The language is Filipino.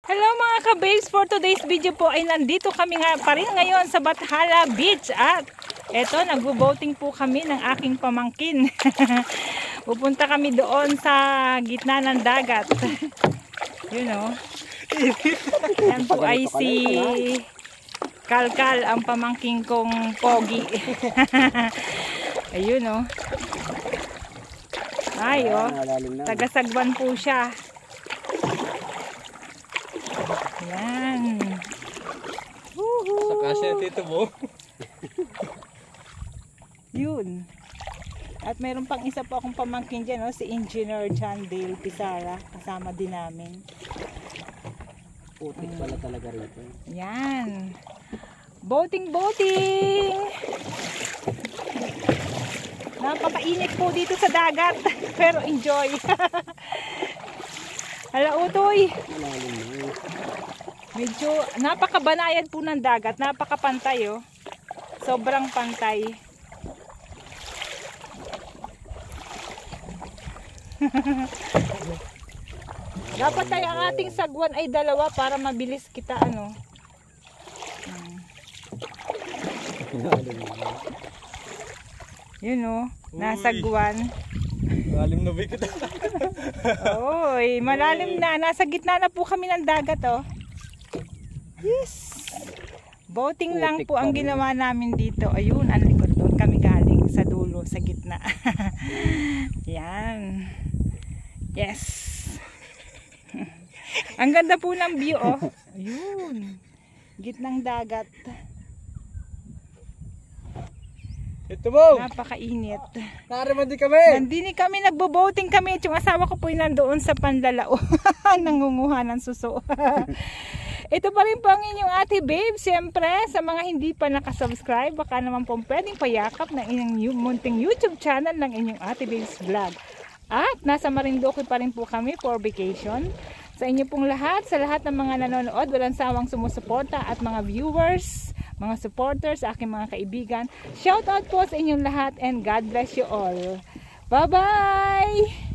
Hello mga ka-babes, for today's video po ay nandito kami nga pa rin ngayon sa Bathala Beach at eto nagbo-boating po kami ng aking pamangkin. Pupunta kami doon sa gitna ng dagat. You know. Yan po ay si Kalkal, ang pamangking kong pogi. Ayun oh. Ay oh, taga-Sagwan po siya. Yan. Saka siya tito mo. Yun. At mayroon pang isa po akong pamangkin dyan, no? Si Engineer John Dale Pizarra. Kasama din namin. Putik pala talaga rito. Yan. Boating, boating! Napakainit po dito sa dagat. Pero enjoy. Hala, utoy. Medyo napakabanayan po ng dagat. Napakapantay, oh. Sobrang pantay. Dapat ay ang ating sagwan ay dalawa para mabilis kita, ano. Yun, oh. Nasagwan. Malalim na bigit. Oy, malalim na. Nasa gitna na po kami ng dagat, oh. Yes. Boating lang po ang ginawa namin dito. Ayun, ang likod doon kami galing sa dulo, sa gitna. Yan. Yes. Ang ganda po ng view, oh. Ayun. Gitnang dagat. Ito mo. Napakainit. Naraman din kami. Nandini kami, nagbo-boating kami. Yung asawa ko po yung nandoon sa Panlalao. Nangunguha ng suso. Ito pa rin po ang inyong ate babe. Siyempre, sa mga hindi pa nakasubscribe, baka naman po pwedeng payakap ng inyong munting YouTube channel ng inyong ate babe's vlog. At nasa Marinduque pa rin po kami for vacation. Sa inyo pong lahat, sa lahat ng mga nanonood, walang sawang sumusuporta at mga viewers, mga supporters, aking mga kaibigan. Shout out po sa inyong lahat and God bless you all. Bye-bye!